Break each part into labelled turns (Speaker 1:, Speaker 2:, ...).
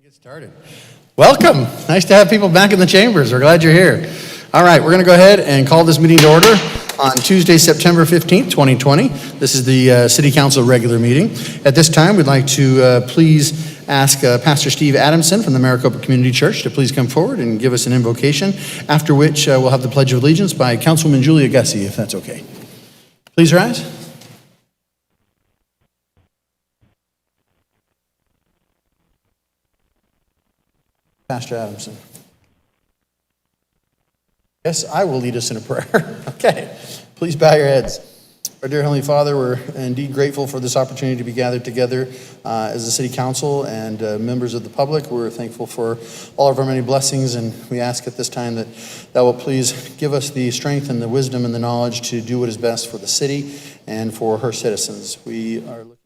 Speaker 1: Get started. Welcome. Nice to have people back in the chambers. We're glad you're here. All right, we're going to go ahead and call this meeting to order on Tuesday, September 15th, 2020. This is the City Council regular meeting. At this time, we'd like to please ask Pastor Steve Adamson from the Maricopa Community Church to please come forward and give us an invocation, after which we'll have the Pledge of Allegiance by Councilwoman Julia Gussie, if that's okay. Please rise. Pastor Adamson. Yes, I will lead us in a prayer. Okay, please bow your heads. Our dear Heavenly Father, we're indeed grateful for this opportunity to be gathered together as a city council and members of the public. We're thankful for all of our many blessings, and we ask at this time that Thou will please give us the strength and the wisdom and the knowledge to do what is best for the city and for her citizens. We are looking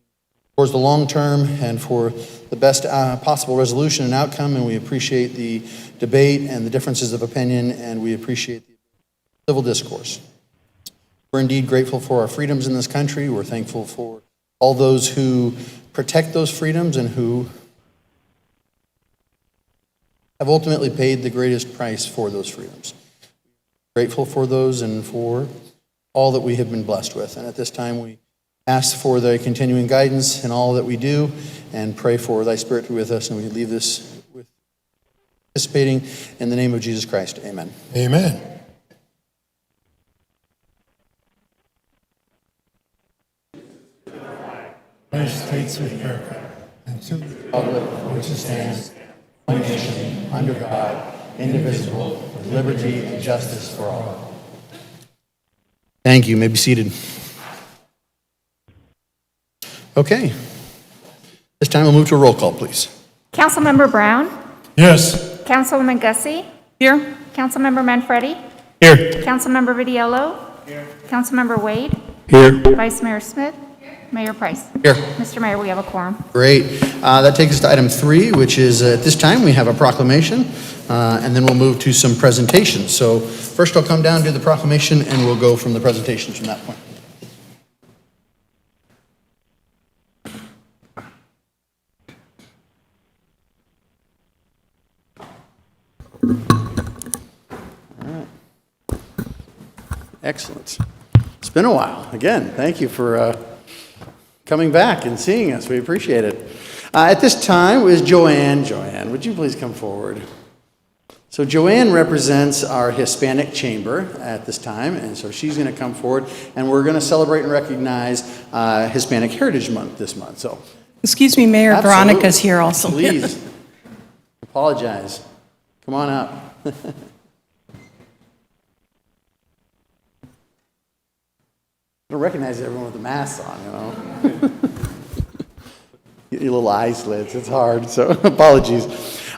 Speaker 1: towards the long term and for the best possible resolution and outcome, and we appreciate the debate and the differences of opinion, and we appreciate the civil discourse. We're indeed grateful for our freedoms in this country. We're thankful for all those who protect those freedoms and who have ultimately paid the greatest price for those freedoms. Grateful for those and for all that we have been blessed with. And at this time, we ask for thy continuing guidance in all that we do and pray for thy Spirit to be with us. And we leave this with participating in the name of Jesus Christ. Amen.
Speaker 2: Amen. United States of America, and to the republic for which it stands, one nation, under God, indivisible, with liberty and justice for all.
Speaker 1: Thank you. You may be seated. Okay. This time we'll move to a roll call, please.
Speaker 3: Councilmember Brown?
Speaker 2: Yes.
Speaker 3: Councilwoman Gussie? Here. Councilmember Manfredi?
Speaker 2: Here.
Speaker 3: Councilmember Vitiello? Here. Councilmember Wade?
Speaker 2: Here.
Speaker 3: Vice Mayor Smith? Mayor Price?
Speaker 1: Here.
Speaker 3: Mr. Mayor, we have a quorum.
Speaker 1: Great. That takes us to item 3, which is at this time we have a proclamation, and then we'll move to some presentations. So first I'll come down to the proclamation, and we'll go from the presentations from that point. Excellent. It's been a while. Again, thank you for coming back and seeing us. We appreciate it. At this time is Joanne. Joanne, would you please come forward? So Joanne represents our Hispanic chamber at this time, and so she's going to come forward, and we're going to celebrate and recognize Hispanic Heritage Month this month. So,
Speaker 4: excuse me, Mayor.
Speaker 1: Absolutely.
Speaker 4: Veronica's here also.
Speaker 1: Please. Apologize. Come on up. I don't recognize everyone with the masks on, you know. Get your little eye slits. It's hard, so apologies.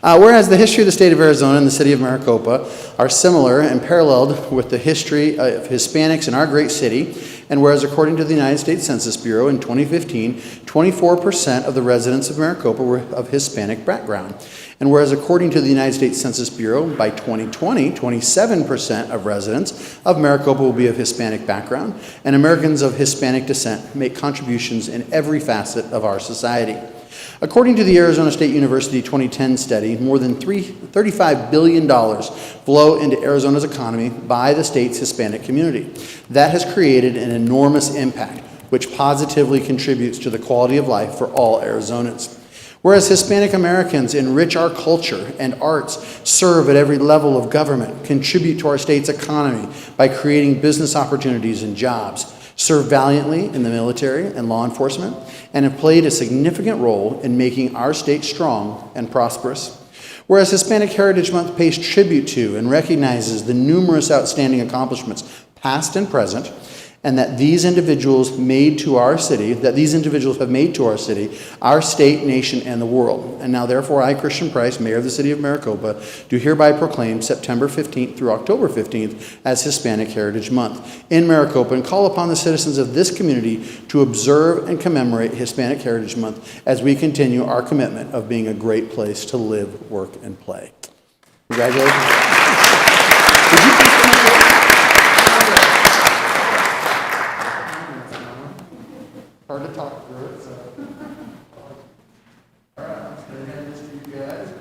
Speaker 1: Whereas the history of the state of Arizona and the city of Maricopa are similar and paralleled with the history of Hispanics in our great city, and whereas according to the United States Census Bureau in 2015, 24% of the residents of Maricopa were of Hispanic background. And whereas according to the United States Census Bureau, by 2020, 27% of residents of Maricopa will be of Hispanic background, and Americans of Hispanic descent make contributions in every facet of our society. According to the Arizona State University 2010 study, more than $35 billion flow into Arizona's economy by the state's Hispanic community. That has created an enormous impact, which positively contributes to the quality of life for all Arizonans. Whereas Hispanic Americans enrich our culture and arts, serve at every level of government, contribute to our state's economy by creating business opportunities and jobs, serve valiantly in the military and law enforcement, and have played a significant role in making our state strong and prosperous. Whereas Hispanic Heritage Month pays tribute to and recognizes the numerous outstanding accomplishments, past and present, and that these individuals have made to our city, our state, nation, and the world. And now, therefore, I, Christian Price, Mayor of the City of Maricopa, do hereby proclaim September 15th through October 15th as Hispanic Heritage Month in Maricopa, and call upon the citizens of this community to observe and commemorate Hispanic Heritage Month as we continue our commitment of being a great place to live, work, and play. Congratulations. Hard to talk through it, so. All right, I'm just going to hand this to you guys.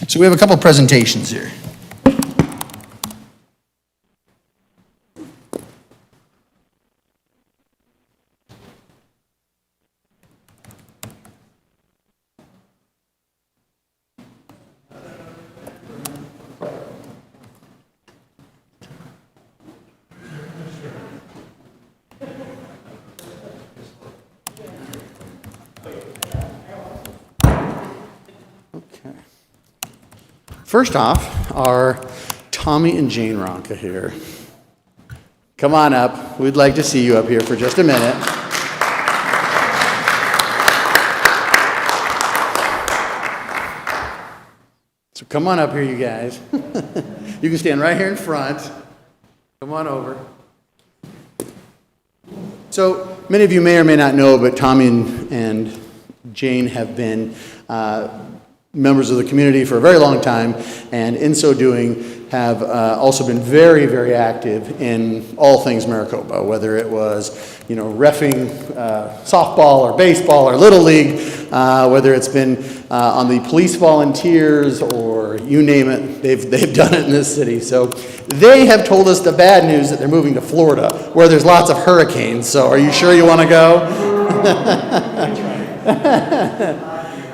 Speaker 1: So we have a couple presentations here. First off are Tommy and Jane Ronca here. Come on up. We'd like to see you up here for just a minute. So come on up here, you guys. You can stand right here in front. Come on over. So many of you may or may not know, but Tommy and Jane have been members of the community for a very long time, and in so doing have also been very, very active in all things Maricopa, whether it was, reffing softball or baseball or Little League, whether it's been on the police volunteers or you name it, they've done it in this city. So they have told us the bad news that they're moving to Florida, where there's lots of hurricanes. So are you sure you want to go?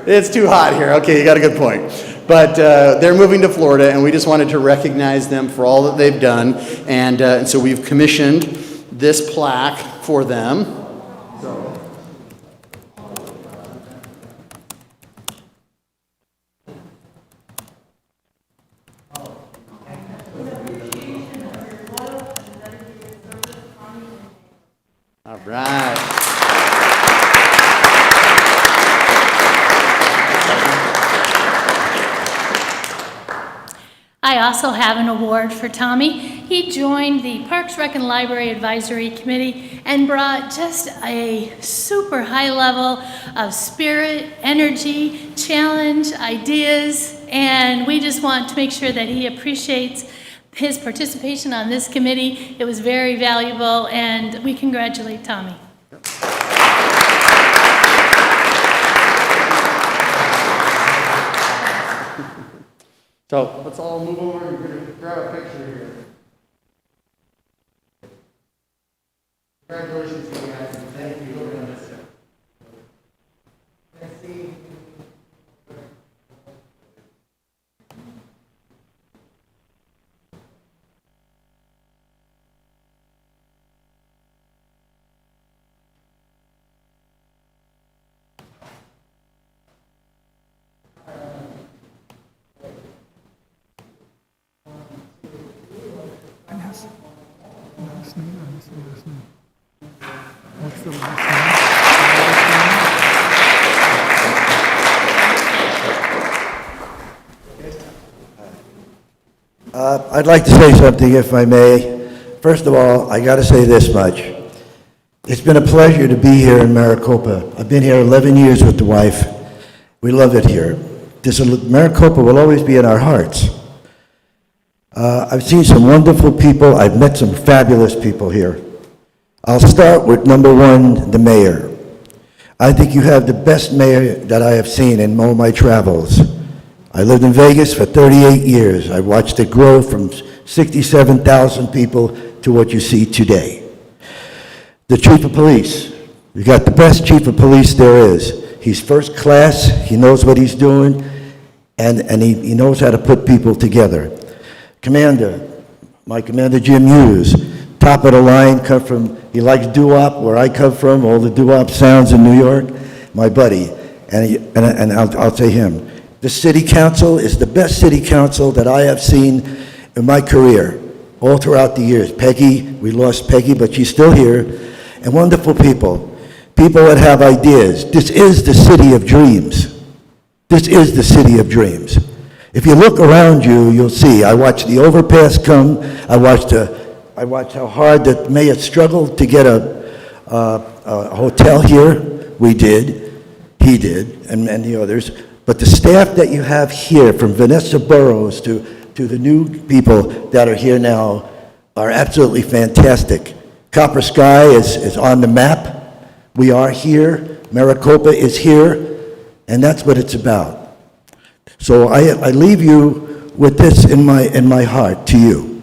Speaker 1: It's too hot here. Okay, you got a good point. But they're moving to Florida, and we just wanted to recognize them for all that they've done. And so we've commissioned this plaque for them. All right.
Speaker 5: I also have an award for Tommy. He joined the Parks, Rec, and Library Advisory Committee and brought just a super high level of spirit, energy, challenge, ideas, and we just want to make sure that he appreciates his participation on this committee. It was very valuable, and we congratulate Tommy.
Speaker 1: So let's all move over and grab a picture here. Congratulations to you guys, and thank you. We're gonna miss you. Merci.
Speaker 2: What's the last name?
Speaker 6: I'd like to say something, if I may. First of all, I got to say this much. It's been a pleasure to be here in Maricopa. I've been here 11 years with the wife. We love it here. Maricopa will always be in our hearts. I've seen some wonderful people. I've met some fabulous people here. I'll start with number one, the mayor. I think you have the best mayor that I have seen in all my travels. I lived in Vegas for 38 years. I watched it grow from 67,000 people to what you see today. The chief of police. You got the best chief of police there is. He's first class, he knows what he's doing, and he knows how to put people together. Commander, my commander Jim Hughes, top of the line, he likes doo-wop, where I come from, all the doo-wop sounds in New York, my buddy, and I'll say him. The city council is the best city council that I have seen in my career, all throughout the years. Peggy, we lost Peggy, but she's still here, and wonderful people. People that have ideas. This is the city of dreams. This is the city of dreams. If you look around you, you'll see. I watched the overpass come. I watched how hard the mayor struggled to get a hotel here. We did. He did, and many others. But the staff that you have here, from Vanessa Burrows to the new people that are here now, are absolutely fantastic. Copper Sky is on the map. We are here. Maricopa is here. And that's what it's about. So I leave you with this in my heart to you.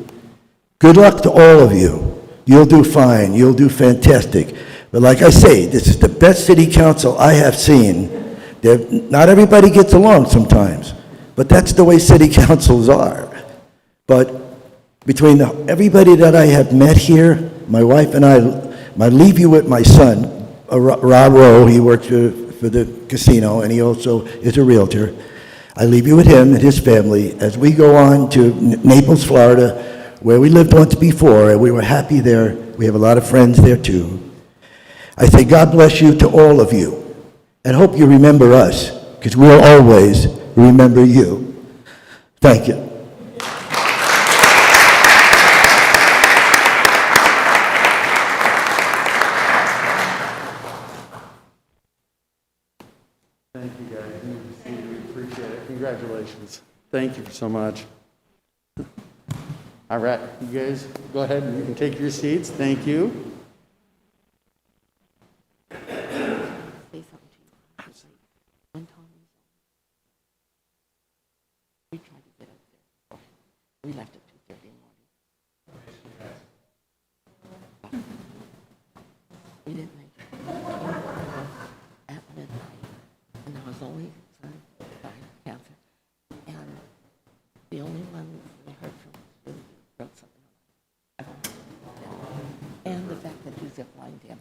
Speaker 6: Good luck to all of you. You'll do fine. You'll do fantastic. But like I say, this is the best city council I have seen. Not everybody gets along sometimes, but that's the way city councils are. But between everybody that I have met here, my wife and I leave you with my son, Rob Rowe. He works for the casino, and he also is a realtor. I leave you with him and his family as we go on to Naples, Florida, where we lived once before, and we were happy there. We have a lot of friends there too. I say God bless you to all of you, and hope you remember us, because we'll always remember you. Thank you.
Speaker 1: Thank you, guys. We appreciate it. Congratulations. Thank you so much. All right, you guys go ahead and you can take your seats. Thank you.
Speaker 7: Say something to you. Actually, one time we tried to get up there. We left at 2:30 in the morning. We didn't make it. At midnight, and I was only son died of cancer, and the only one we heard from was really wrote something on it. And the fact that you ziplined him.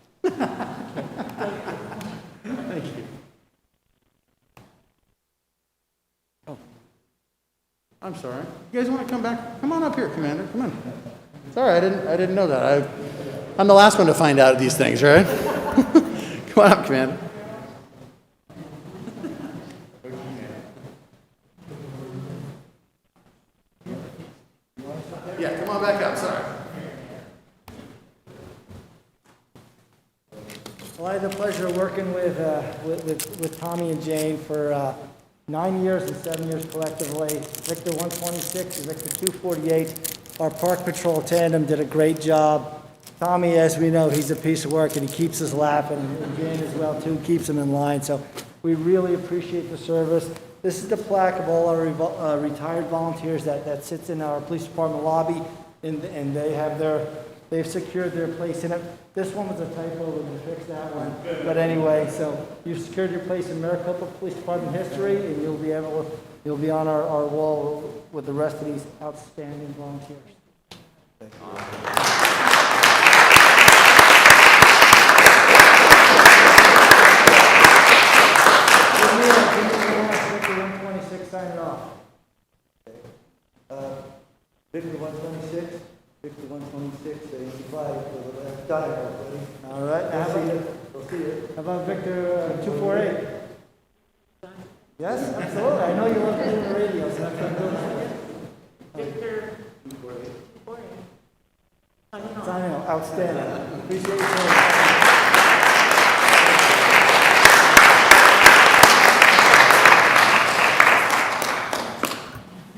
Speaker 1: Thank you. Oh, I'm sorry. You guys want to come back? Come on up here, Commander. Come on. Sorry, I didn't know that. I'm the last one to find out these things, right? Come on up, Commander. Yeah, come on back up. Sorry.
Speaker 8: Well, I had the pleasure of working with Tommy and Jane for 9 years and 7 years collectively. Victor 126 and Victor 248. Our Park Patrol tandem did a great job. Tommy, as we know, he's a piece of work, and he keeps us laughing, and Jane as well, too, keeps them in line. So we really appreciate the service. This is the plaque of all our retired volunteers that sits in our police department lobby, and they've secured their place in it. This one was a typo, we're going to fix that one. But anyway, so you've secured your place in Maricopa Police Department history, and you'll be on our wall with the rest of these outstanding volunteers. Victor 126, sign it off. Victor 126. Victor 126, 85 for the last dialogue, buddy. All right, now we'll see you. How about Victor 248? Yes, absolutely. I know you love doing the radio, so that's what I'm doing. Victor 248. Signing off. Outstanding. Appreciate you.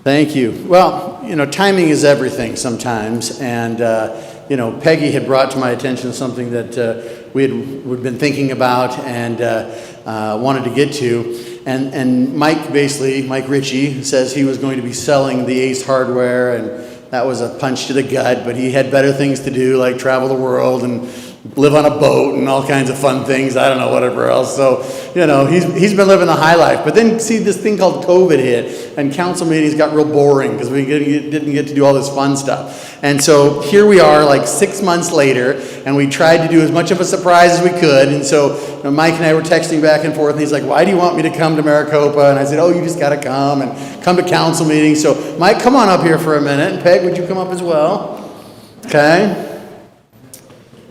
Speaker 1: Thank you. Well, timing is everything sometimes, and Peggy had brought to my attention something that we'd been thinking about and wanted to get to, and Mike Ritchie says he was going to be selling the Ace Hardware, and that was a punch to the gut, but he had better things to do, like travel the world and live on a boat and all kinds of fun things. I don't know, whatever else. So, he's been living the high life. But then, see, this thing called COVID hit, and council meetings got real boring because we didn't get to do all this fun stuff. And so here we are, like 6 months later, and we tried to do as much of a surprise as we could. And so Mike and I were texting back and forth, and he's like, "Why do you want me to come to Maricopa?" And I said, "Oh, you just got to come to council meetings." So, Mike, come on up here for a minute. And Peg, would you come up as well? Okay.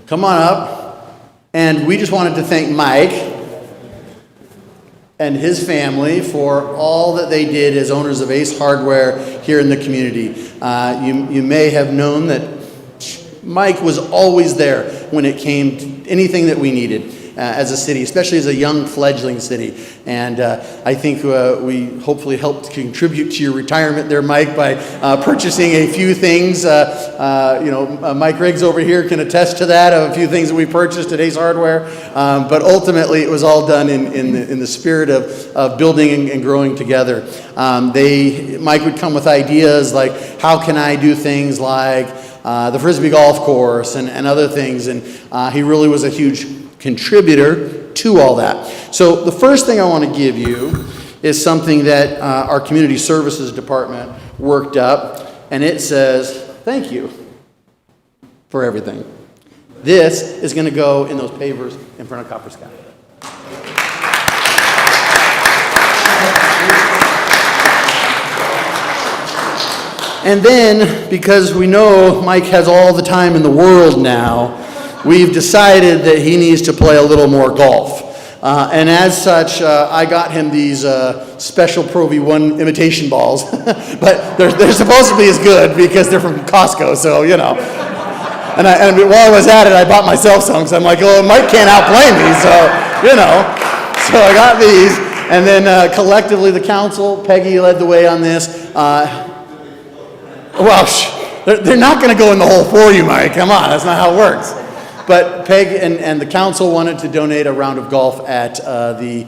Speaker 1: Come on up. And we just wanted to thank Mike and his family for all that they did as owners of Ace Hardware here in the community. You may have known that Mike was always there when it came to anything that we needed. as a city, especially as a young fledgling city. And I think we hopefully helped contribute to your retirement there, Mike, by purchasing a few things. Mike Riggs over here can attest to that, of a few things that we purchased at Ace Hardware. But ultimately, it was all done in the spirit of building and growing together. Mike would come with ideas like, how can I do things like the Frisbee golf course and other things, and he really was a huge contributor to all that. So the first thing I want to give you is something that our community services department worked up, and it says, thank you for everything. This is going to go in those pavers in front of Copper Sky. And then, because we know Mike has all the time in the world now, we've decided that he needs to play a little more golf. And as such, I got him these special Pro V1 imitation balls. But they're supposed to be as good because they're from Costco, so, you know. And while I was at it, I bought myself some, because I'm like, oh, Mike can't outplay me, so, you know. So I got these. And then collectively, the council, Peggy led the way on this. Well, they're not going to go in the hole for you, Mike. Come on, that's not how it works. But Peg and the council wanted to donate a round of golf at the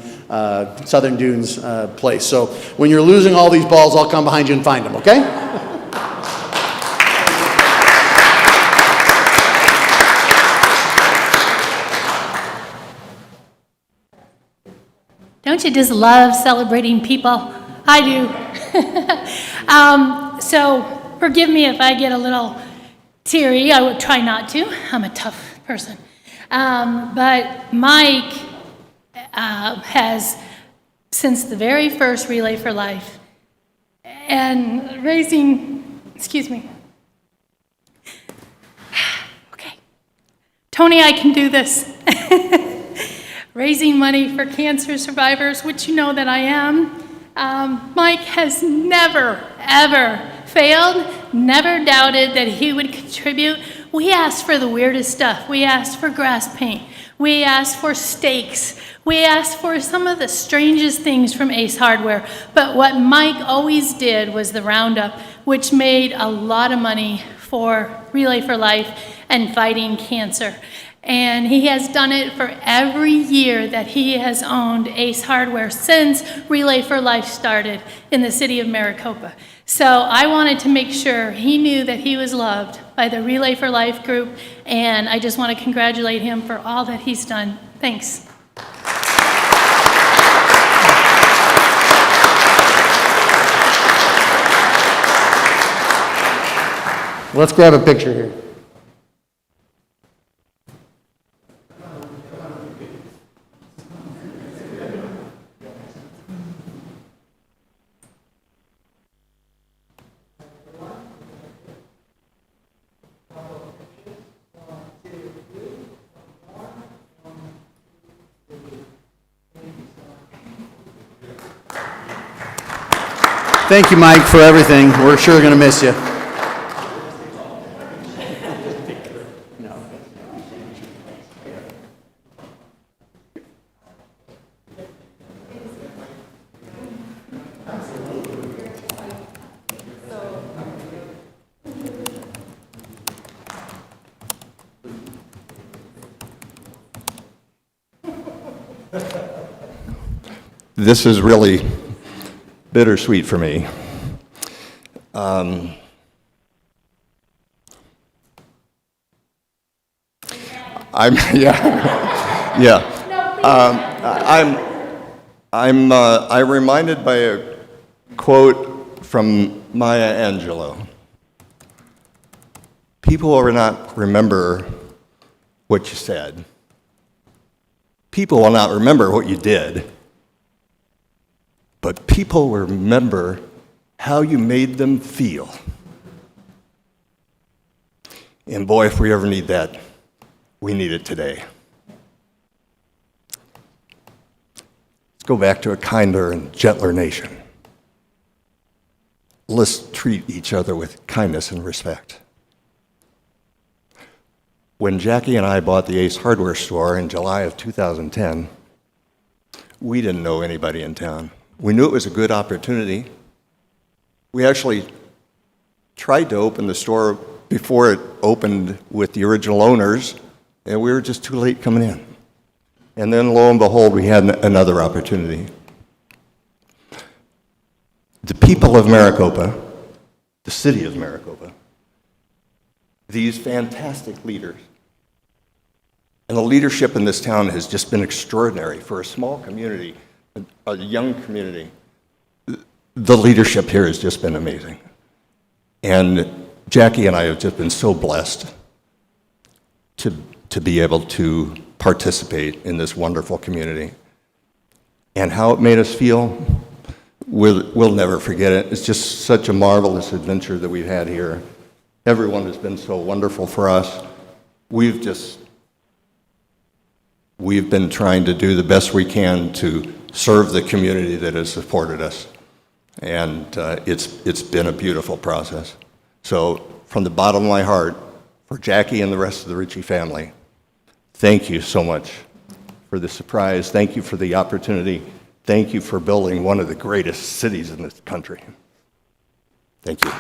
Speaker 1: Southern Dunes place. So when you're losing all these balls, I'll come behind you and find them, okay?
Speaker 5: Don't you just love celebrating people? I do. So forgive me if I get a little teary. I would try not to. I'm a tough person. But Mike has, since the very first Relay for Life, and raising, excuse me. Okay. Tony, I can do this. Raising money for cancer survivors, which you know that I am. Mike has never, ever failed, never doubted that he would contribute. We asked for the weirdest stuff. We asked for grass paint. We asked for steaks. We asked for some of the strangest things from Ace Hardware. But what Mike always did was the roundup, which made a lot of money for Relay for Life and fighting cancer. And he has done it for every year that he has owned Ace Hardware since Relay for Life started in the city of Maricopa. So I wanted to make sure he knew that he was loved by the Relay for Life group, and I just want to congratulate him for all that he's done. Thanks.
Speaker 1: Let's grab a picture here. Thank you, Mike, for everything. We're sure going to miss you.
Speaker 9: This is really bittersweet for me. I'm reminded by a quote from Maya Angelou. People will not remember what you said. People will not remember what you did. But people will remember how you made them feel. And boy, if we ever need that, we need it today. Let's go back to a kinder and gentler nation. Let's treat each other with kindness and respect. When Jackie and I bought the Ace Hardware store in July of 2010, we didn't know anybody in town. We knew it was a good opportunity. We actually tried to open the store before it opened with the original owners, and we were just too late coming in. And then lo and behold, we had another opportunity. The people of Maricopa, the city of Maricopa, these fantastic leaders, and the leadership in this town has just been extraordinary for a small community, a young community. The leadership here has just been amazing. And Jackie and I have just been so blessed to be able to participate in this wonderful community. And how it made us feel, we'll never forget it. It's just such a marvelous adventure that we've had here. Everyone has been so wonderful for us. We've been trying to do the best we can to serve the community that has supported us. And it's been a beautiful process. So from the bottom of my heart, for Jackie and the rest of the Ritchie family, thank you so much for the surprise. Thank you for the opportunity. Thank you for building one of the greatest cities in this country. Thank you.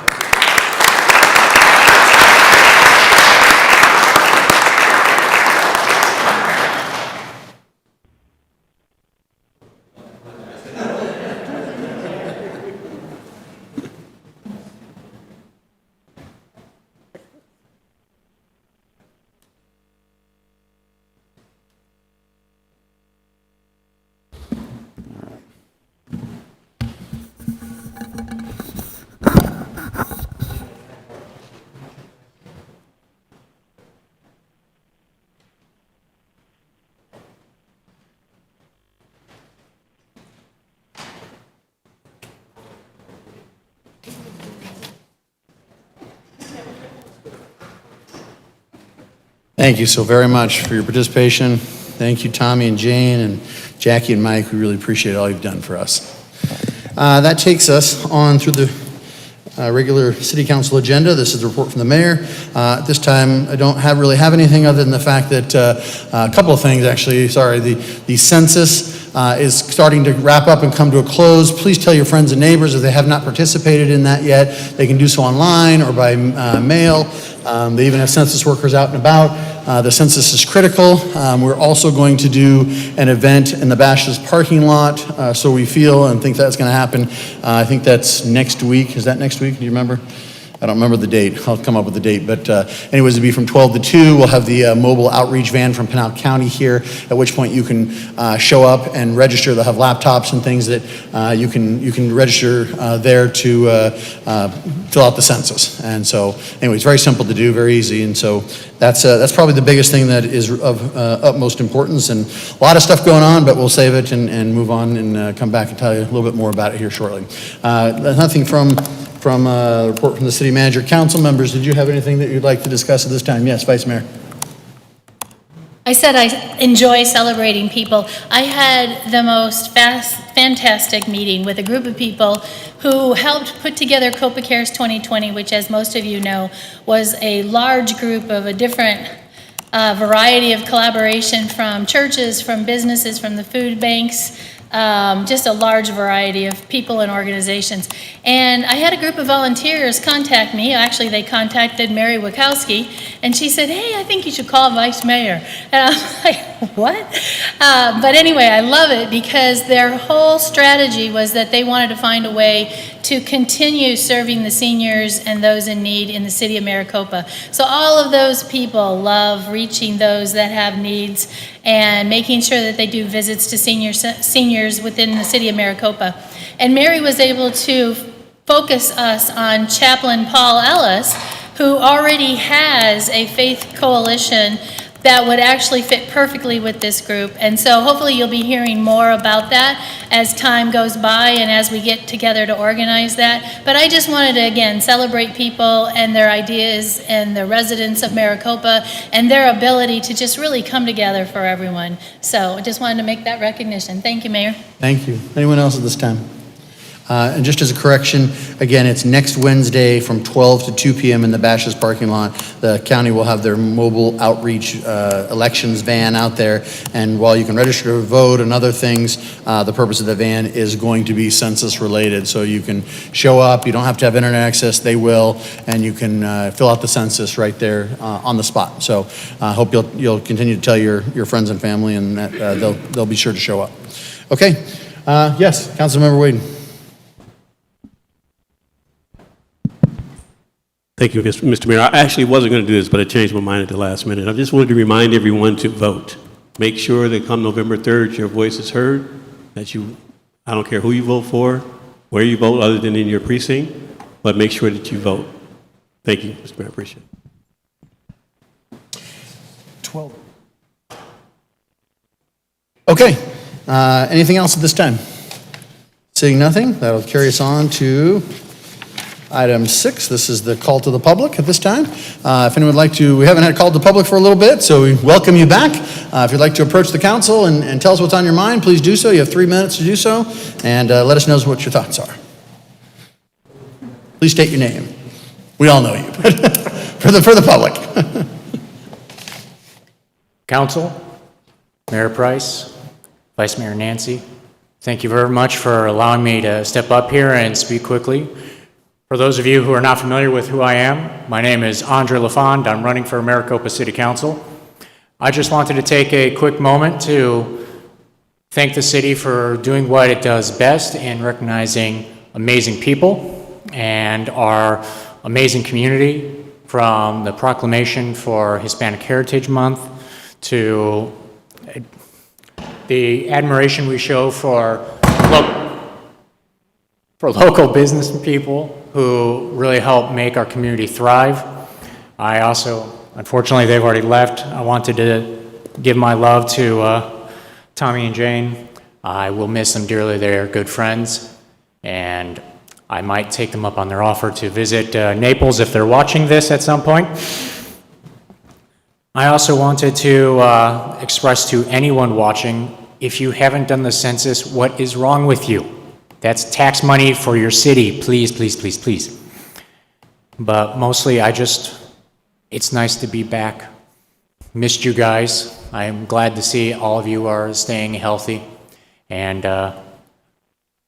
Speaker 1: Thank you so very much for your participation. Thank you, Tommy and Jane and Jackie and Mike. We really appreciate all you've done for us. That takes us on through the regular city council agenda. This is the report from the mayor. At this time, I don't really have anything other than the fact that a couple of things, actually. Sorry, the census is starting to wrap up and come to a close. Please tell your friends and neighbors if they have not participated in that yet. They can do so online or by mail. They even have census workers out and about. The census is critical. We're also going to do an event in the Bashas parking lot, so we feel and think that's going to happen. I think that's next week. Is that next week? Do you remember? I don't remember the date. I'll come up with the date. But anyways, it'll be from 12 to 2. We'll have the mobile outreach van from Pinal County here, at which point you can show up and register. They'll have laptops and things that you can register there to fill out the census. And so anyway, it's very simple to do, very easy. And so that's probably the biggest thing that is of utmost importance. And a lot of stuff going on, but we'll save it and move on and come back and tell you a little bit more about it here shortly. Nothing from a report from the city manager. Council members, did you have anything that you'd like to discuss at this time? Yes, Vice Mayor.
Speaker 5: I said I enjoy celebrating people. I had the most fantastic meeting with a group of people who helped put together Copa Cares 2020, which, as most of you know, was a large group of a different variety of collaboration from churches, from businesses, from the food banks, just a large variety of people and organizations. And I had a group of volunteers contact me. Actually, they contacted Mary Wachowski, and she said, "Hey, I think you should call Vice Mayor." And I'm like, what? But anyway, I love it because their whole strategy was that they wanted to find a way to continue serving the seniors and those in need in the city of Maricopa. So all of those people love reaching those that have needs and making sure that they do visits to seniors within the city of Maricopa. And Mary was able to focus us on Chaplain Paul Ellis, who already has a faith coalition that would actually fit perfectly with this group. And so hopefully you'll be hearing more about that as time goes by and as we get together to organize that. But I just wanted to, again, celebrate people and their ideas and the residents of Maricopa and their ability to just really come together for everyone. So I just wanted to make that recognition. Thank you, Mayor.
Speaker 1: Thank you. Anyone else at this time? And just as a correction, again, it's next Wednesday from 12 to 2 p.m. in the Bashas' parking lot. The county will have their mobile outreach elections van out there. And while you can register to vote and other things, the purpose of the van is going to be census related. So you can show up, you don't have to have internet access, they will, and you can fill out the census right there on the spot. So I hope you'll continue to tell your friends and family, and that, they'll be sure to show up. Okay, yes, Councilmember Wade.
Speaker 10: Thank you, Mr. Mayor. I actually wasn't going to do this, but I changed my mind at the last minute. I just wanted to remind everyone to vote. Make sure that come November 3rd, your voice is heard, that I don't care who you vote for, where you vote other than in your precinct, but make sure that you vote. Thank you, Mr. Mayor. I appreciate it.
Speaker 1: 12. Okay, anything else at this time? Seeing nothing, that'll carry us on to Item 6, this is the call to the public at this time. If anyone would like to, we haven't had a call to the public for a little bit, so we welcome you back. If you'd like to approach the council and tell us what's on your mind, please do so. You have 3 minutes to do so, and let us know what your thoughts are. Please state your name. We all know you, but for the public.
Speaker 11: Council, Mayor Price, Vice Mayor Nancy, thank you very much for allowing me to step up here and speak quickly. For those of you who are not familiar with who I am, my name is Andre LaFond. I'm running for Maricopa City Council. I just wanted to take a quick moment to thank the city for doing what it does best in recognizing amazing people and our amazing community, from the proclamation for Hispanic Heritage Month to the admiration we show for local business people who really help make our community thrive. I also, unfortunately, they've already left. I wanted to give my love to Tommy and Jane. I will miss them dearly. They're good friends, and I might take them up on their offer to visit Naples if they're watching this at some point. I also wanted to express to anyone watching, if you haven't done the census, what is wrong with you? That's tax money for your city. Please, please, please, please. But mostly, it's nice to be back. Missed you guys. I am glad to see all of you are staying healthy. And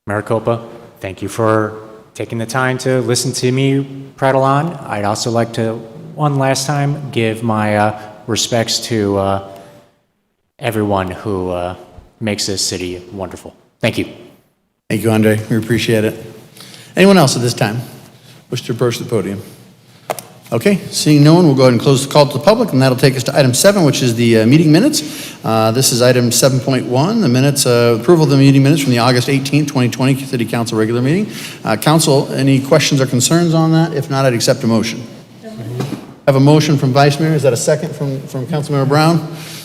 Speaker 11: Maricopa, thank you for taking the time to listen to me prattle on. I'd also like to, one last time, give my respects to everyone who makes this city wonderful. Thank you.
Speaker 1: Thank you, Andre. We appreciate it. Anyone else at this time wish to approach the podium? Okay, seeing no one, we'll go ahead and close the call to the public, and that'll take us to item 7, which is the meeting minutes. This is item 7.1, the minutes, approval of the meeting minutes from the August 18th, 2020 City Council regular meeting. Council, any questions or concerns on that? If not, I'd accept a motion. I have a motion from Vice Mayor. Is that a second from Councilmember Brown?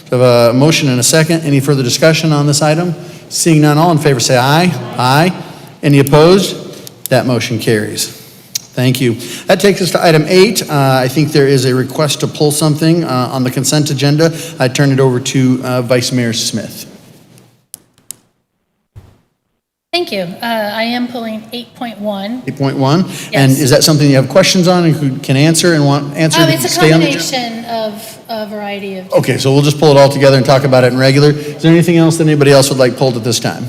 Speaker 1: So I have a motion and a second. Any further discussion on this item? Seeing none, all in favor say aye. Aye. Any opposed? That motion carries. Thank you. That takes us to item 8. I think there is a request to pull something on the consent agenda. I turn it over to Vice Mayor Smith.
Speaker 5: Thank you. I am pulling 8.1.
Speaker 1: 8.1.
Speaker 5: Yes.
Speaker 1: And is that something you have questions on and who can answer and want answered?
Speaker 5: It's a
Speaker 1: stay on the agenda?
Speaker 5: combination of a variety of.
Speaker 1: Okay, so we'll just pull it all together and talk about it in regular. Is there anything else that anybody else would like pulled at this time?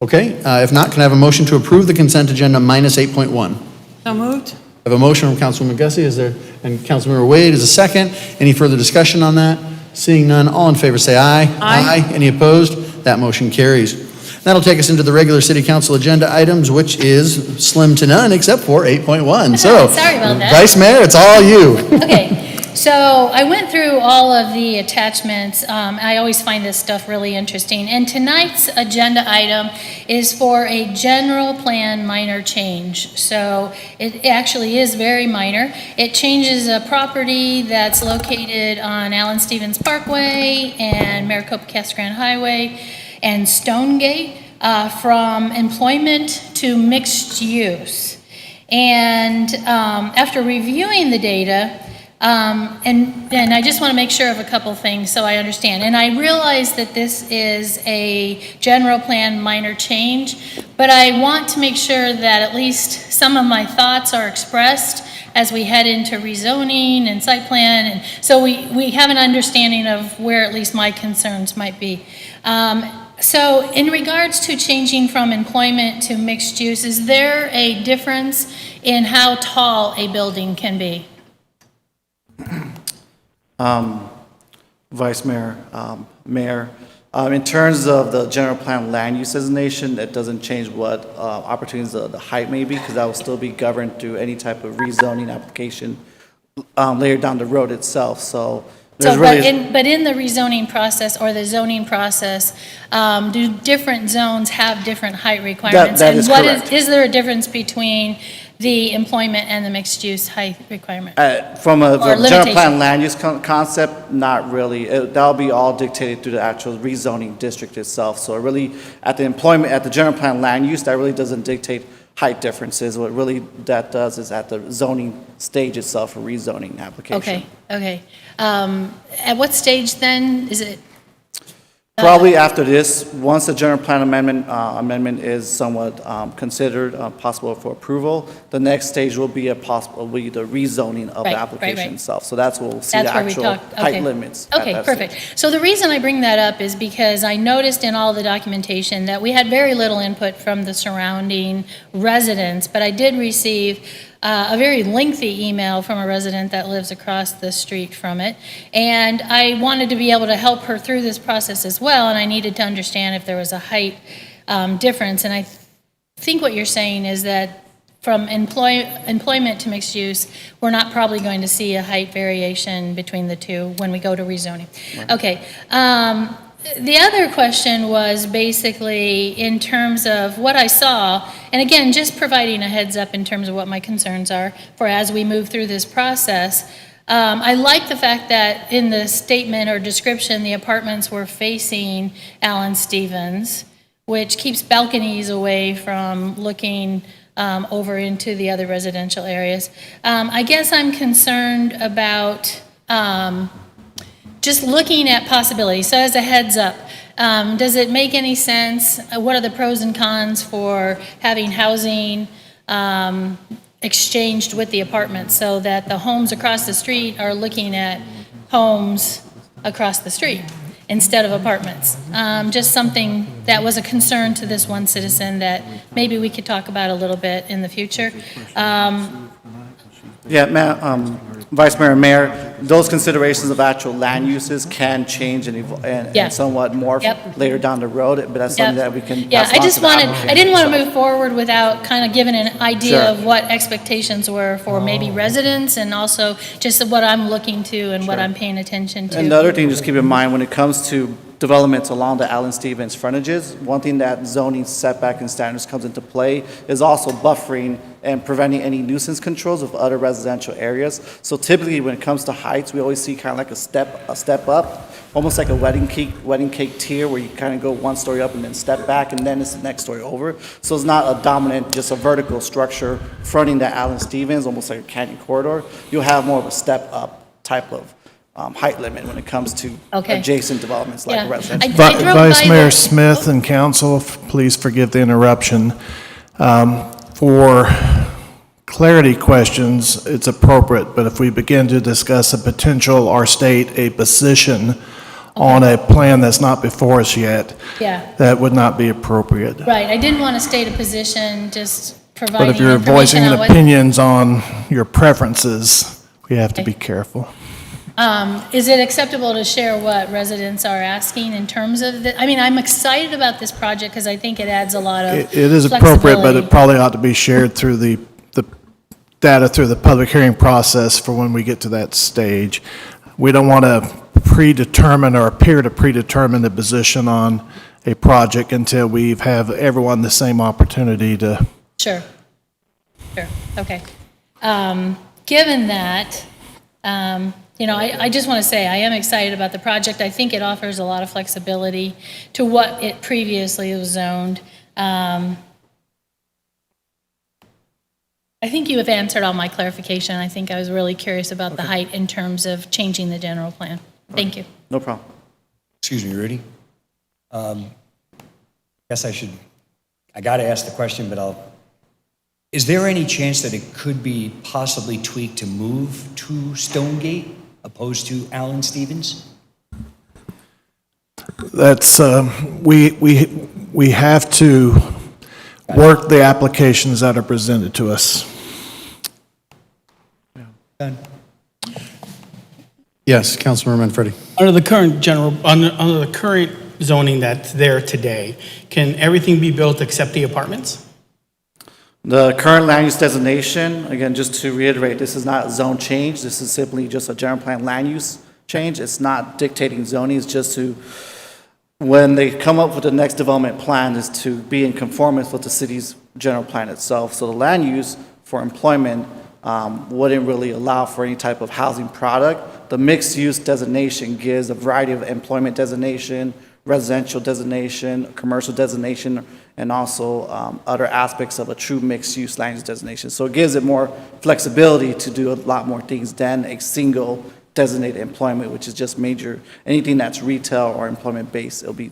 Speaker 1: Okay, if not, can I have a motion to approve the consent agenda minus 8.1?
Speaker 4: So moved.
Speaker 1: I have a motion from Councilwoman Gussie, and Councilmember Wade is a second. Any further discussion on that? Seeing none, all in favor say aye.
Speaker 4: Aye.
Speaker 1: Any opposed? That motion carries. That'll take us into the regular City Council agenda items, which is slim to none except for 8.1. So,
Speaker 5: Sorry about that.
Speaker 1: Vice Mayor, it's all you.
Speaker 5: Okay, so I went through all of the attachments. I always find this stuff really interesting. And tonight's agenda item is for a general plan minor change. So it actually is very minor. It changes a property that's located on Allen Stevens Parkway and Maricopa Casagrande Highway and Stonegate from employment to mixed use. And after reviewing the data, And I just want to make sure of a couple things so I understand. And I realize that this is a general plan minor change, but I want to make sure that at least some of my thoughts are expressed as we head into rezoning and site plan, and so we have an understanding of where at least my concerns might be. So in regards to changing from employment to mixed use, is there a difference in how tall a building can be?
Speaker 1: Vice Mayor, Mayor, in terms of the general plan land use designation, that doesn't change what opportunities the height may be, because that will still be governed through any type of rezoning application later down the road itself. So there's really
Speaker 5: But in the rezoning process or the zoning process, do different zones have different height requirements?
Speaker 1: That is correct.
Speaker 5: Is there a difference between the employment and the mixed-use height requirement?
Speaker 1: From a
Speaker 5: Or
Speaker 1: general
Speaker 5: limitation.
Speaker 1: plan land use concept, not really. That'll be all dictated through the actual rezoning district itself. So it really, at the general plan land use, that really doesn't dictate height differences. What really that does is at the zoning stage itself, a rezoning application.
Speaker 5: Okay. At what stage then? Is it?
Speaker 1: Probably after this, once the general plan amendment is somewhat considered possible for approval, the next stage will be the rezoning of the application itself. So that's where we'll see the
Speaker 5: That's where we
Speaker 1: actual
Speaker 5: talk,
Speaker 1: height
Speaker 5: okay.
Speaker 1: limits. at
Speaker 5: Okay,
Speaker 1: that
Speaker 5: perfect.
Speaker 1: stage.
Speaker 5: So the reason I bring that up is because I noticed in all the documentation that we had very little input from the surrounding residents, but I did receive a very lengthy email from a resident that lives across the street from it. And I wanted to be able to help her through this process as well, and I needed to understand if there was a height difference. And I think what you're saying is that from employment to mixed use, we're not probably going to see a height variation between the two when we go to rezoning. Okay. The other question was basically in terms of what I saw, and again, just providing a heads up in terms of what my concerns are for as we move through this process. I like the fact that in the statement or description, the apartments were facing Alan Stevens, which keeps balconies away from looking over into the other residential areas. I guess I'm concerned about just looking at possibilities. So as a heads up, does it make any sense? What are the pros and cons for having housing exchanged with the apartments so that the homes across the street are looking at homes across the street instead of apartments? Just something that was a concern to this one citizen that maybe we could talk about a little bit in the future.
Speaker 1: Vice Mayor and Mayor, those considerations of actual land uses can change and somewhat morph later down the road, but that's something that we can.
Speaker 5: Yeah, I didn't want to move forward without kind of giving an idea
Speaker 1: Sure.
Speaker 5: of what expectations were for maybe residents and also just what I'm looking to and what I'm paying attention to.
Speaker 1: And the other thing, just keep in mind, when it comes to developments along the Allen Stevens frontages, one thing that zoning setback and standards comes into play is also buffering and preventing any nuisance controls of other residential areas. So typically when it comes to heights, we always see kind of like a step up, almost like a wedding cake tier where you kind of go one story up and then step back and then it's the next story over. So it's not a dominant, just a vertical structure fronting the Allen Stevens, almost like a canyon corridor. You'll have more of a step up type of height limit when it comes to adjacent developments like residential.
Speaker 2: Vice Mayor Smith and council, please forgive the interruption. For clarity questions, it's appropriate, but if we begin to discuss a potential or state a position on a plan that's not before us yet, that would not be appropriate.
Speaker 5: Right, I didn't want to state a position, just providing
Speaker 2: But if you're
Speaker 5: information
Speaker 2: voicing
Speaker 5: on what.
Speaker 2: opinions on your preferences, we have to be careful.
Speaker 5: Is it acceptable to share what residents are asking in terms of the, I mean, I'm excited about this project because I think it adds a lot of
Speaker 2: It is appropriate, but
Speaker 5: flexibility.
Speaker 2: it probably ought to be shared through the data through the public hearing process for when we get to that stage. We don't want to predetermine or appear to predetermine the position on a project until we have everyone the same opportunity to.
Speaker 5: Sure, okay. Given that, I just want to say I am excited about the project. I think it offers a lot of flexibility to what it previously was zoned. I think you have answered all my clarification. I think I was really curious about the height in terms of changing the general plan. Thank you.
Speaker 1: No problem.
Speaker 12: Excuse me, Rudy. Guess I got to ask the question, but is there any chance that it could be possibly tweaked to move to Stonegate opposed to Allen Stevens?
Speaker 2: That's, we have to work the applications that are presented to us.
Speaker 12: Done.
Speaker 13: Yes, Councilmember Manfredi.
Speaker 14: Under the current zoning that's there today, can everything be built except the apartments?
Speaker 1: The current land use designation, again, just to reiterate, this is not a zone change. This is simply just a general plan land use change. It's not dictating zoning. It's just to, when they come up with the next development plan, is to be in conformance with the city's general plan itself. So the land use for employment wouldn't really allow for any type of housing product. The mixed use designation gives a variety of employment designation, residential designation, commercial designation, and also other aspects of a true mixed-use land use designation. So it gives it more flexibility to do a lot more things than a single designated employment, which is just major, anything that's retail or employment-based, it'll be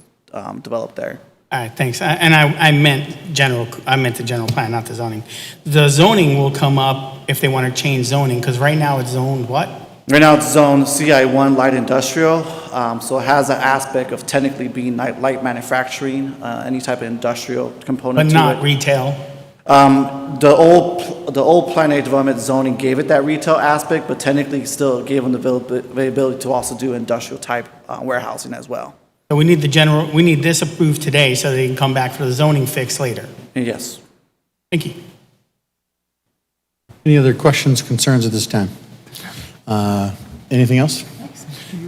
Speaker 1: developed there.
Speaker 14: All right, thanks. I meant the general plan, not the zoning. The zoning will come up if they want to change zoning, because right now it's zoned what?
Speaker 1: Right now it's zoned CI1 light industrial, so it has an aspect of technically being light manufacturing, any type of industrial component
Speaker 14: But
Speaker 1: to
Speaker 14: not
Speaker 1: it.
Speaker 14: retail.
Speaker 1: The old Plan A development zoning gave it that retail aspect, but technically still gave them the availability to also do industrial type warehousing as well.
Speaker 14: So we need this approved today so they can come back for the zoning fix later.
Speaker 1: Yes.
Speaker 14: Thank you.
Speaker 13: Any other questions, concerns at this time? Anything else?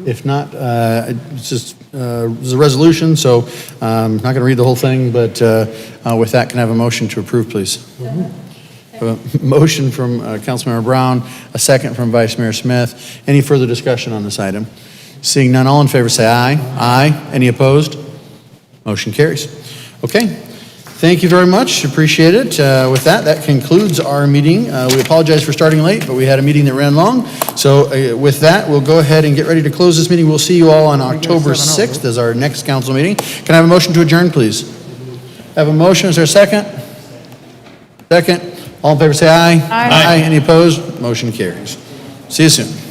Speaker 13: If not, it's just it's a resolution, so I'm not going to read the whole thing, but with that, can I have a motion to approve, please? A motion from Councilmember Brown, a second from Vice Mayor Smith. Any further discussion on this item? Seeing none, all in favor say aye. Aye. Any opposed? Motion carries. Okay. Thank you very much. Appreciate it. With that, that concludes our meeting. We apologize for starting late, but we had a meeting that ran long. So with that, we'll go ahead and get ready to close this meeting. We'll see you all on October 6th as our next council meeting. Can I have a motion to adjourn, please? Have a motion. Is there a second? Second. All in favor say aye. Aye. Any opposed? Motion carries. See you soon.